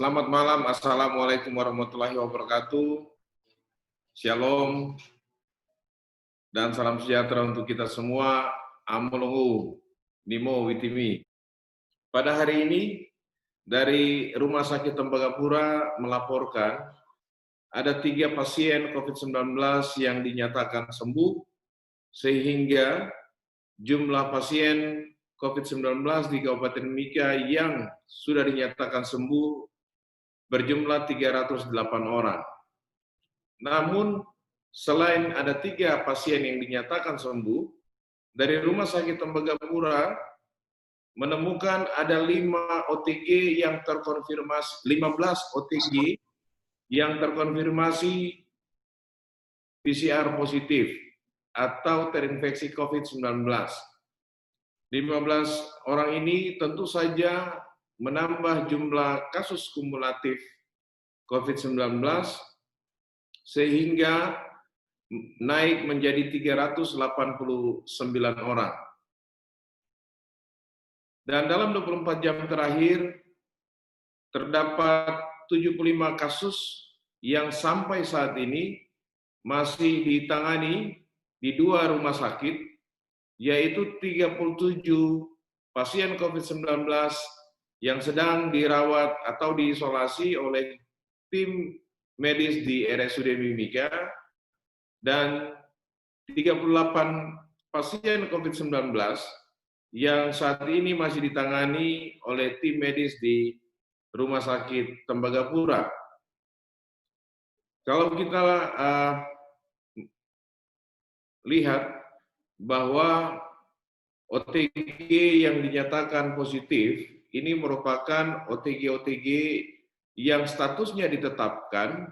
Selamat malam, Assalamualaikum warahmatullahi wabarakatuh. Shalom dan salam sejahtera untuk kita semua. Amolongu, Nimo Witimi. Pada hari ini, dari Rumah Sakit Tembagapura melaporkan ada 3 pasien COVID-19 yang dinyatakan sembuh, sehingga jumlah pasien COVID-19 di Kabupaten Mimika yang sudah dinyatakan sembuh berjumlah 308 orang. Namun, selain ada 3 pasien yang dinyatakan sembuh, dari Rumah Sakit Tembagapura menemukan ada 5 OTG yang terkonfirmasi, 15 OTG yang terkonfirmasi PCR positif atau terinfeksi COVID-19. 15 orang ini tentu saja menambah jumlah kasus kumulatif COVID-19 sehingga naik menjadi 389 orang. Dan dalam 24 jam terakhir, terdapat 75 kasus yang sampai saat ini masih ditangani di 2 rumah sakit, yaitu 37 pasien COVID-19 yang sedang dirawat atau diisolasi oleh tim medis di RSUD Mimika, dan 38 pasien COVID-19 yang saat ini masih ditangani oleh tim medis di Rumah Sakit Tembagapura. Kalau kita lihat bahwa OTG yang dinyatakan positif ini merupakan OTG-OTG yang statusnya ditetapkan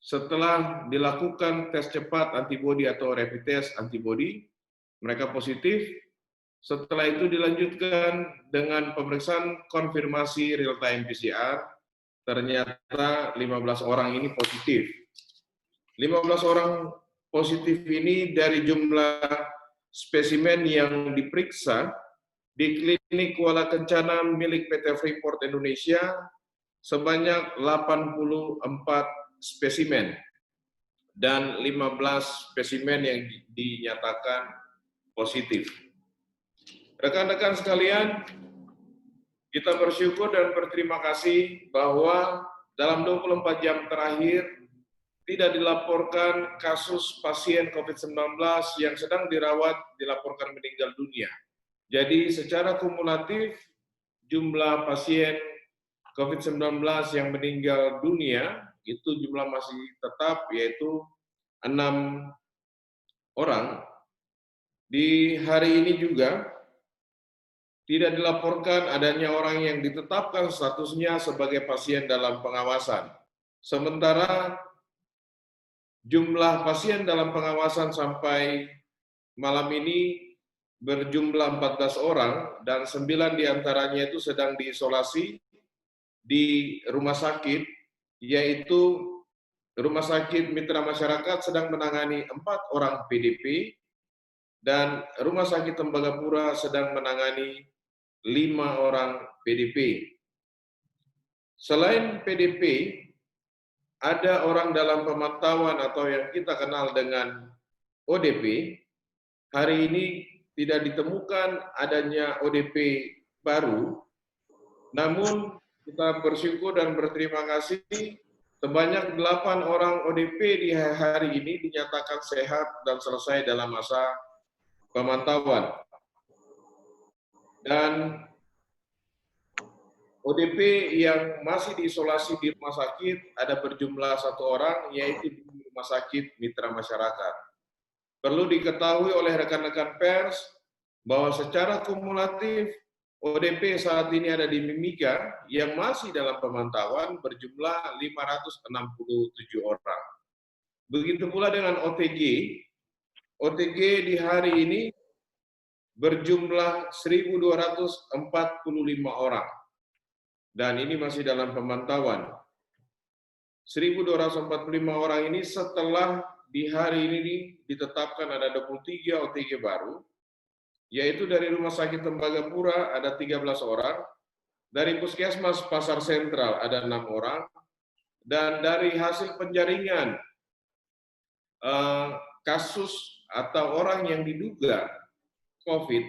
setelah dilakukan tes cepat antibodi atau rapid test antibodi, mereka positif. Setelah itu dilanjutkan dengan pemeriksaan konfirmasi real-time PCR, ternyata 15 orang ini positif. 15 orang positif ini dari jumlah spesimen yang diperiksa di Klinik Kuala Kencana milik PT Freeport Indonesia sebanyak 84 spesimen dan 15 spesimen yang dinyatakan positif. Rekan-rekan sekalian, kita bersyukur dan berterima kasih bahwa dalam 24 jam terakhir tidak dilaporkan kasus pasien COVID-19 yang sedang dirawat dilaporkan meninggal dunia. Jadi secara kumulatif jumlah pasien COVID-19 yang meninggal dunia itu jumlah masih tetap, yaitu 6 orang. Di hari ini juga tidak dilaporkan adanya orang yang ditetapkan statusnya sebagai pasien dalam pengawasan. Sementara jumlah pasien dalam pengawasan sampai malam ini berjumlah 14 orang dan 9 diantaranya itu sedang diisolasi di rumah sakit, yaitu Rumah Sakit Mitra Masyarakat sedang menangani 4 orang PDP dan Rumah Sakit Tembagapura sedang menangani 5 orang PDP. Selain PDP, ada orang dalam pemantauan atau yang kita kenal dengan ODP. Hari ini tidak ditemukan adanya ODP baru, namun kita bersyukur dan berterima kasih sebanyak 8 orang ODP di hari ini dinyatakan sehat dan selesai dalam masa pemantauan. Dan ODP yang masih diisolasi di rumah sakit ada berjumlah 1 orang, yaitu di Rumah Sakit Mitra Masyarakat. Perlu diketahui oleh rekan-rekan pers bahwa secara kumulatif ODP saat ini ada di Mimika yang masih dalam pemantauan berjumlah 567 orang. Begitu pula dengan OTG. OTG di hari ini berjumlah 1.245 orang. Dan ini masih dalam pemantauan. 1.245 orang ini setelah di hari ini ditetapkan ada 23 OTG baru, yaitu dari Rumah Sakit Tembagapura ada 13 orang, Dari Puskesmas Pasar Sentral ada 6 orang, dan dari hasil penjaringan kasus atau orang yang diduga COVID,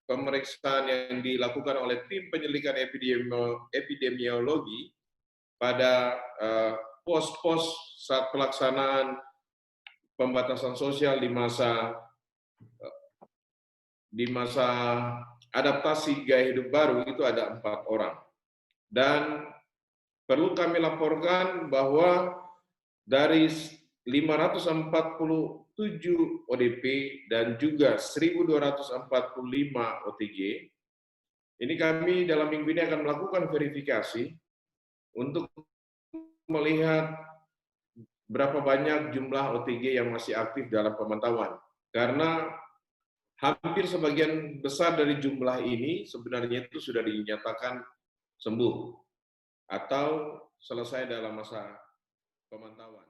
pemeriksaan yang dilakukan oleh tim penyelidikan epidemiologi pada pos-pos saat pelaksanaan pembatasan sosial di masa adaptasi gaya hidup baru itu ada 4 orang. Dan perlu kami laporkan bahwa dari 547 ODP dan juga 1.245 OTG, ini kami dalam minggu ini akan melakukan verifikasi untuk melihat berapa banyak jumlah OTG yang masih aktif dalam pemantauan. Karena hampir sebagian besar dari jumlah ini sebenarnya itu sudah dinyatakan sembuh atau selesai dalam masa pemantauan.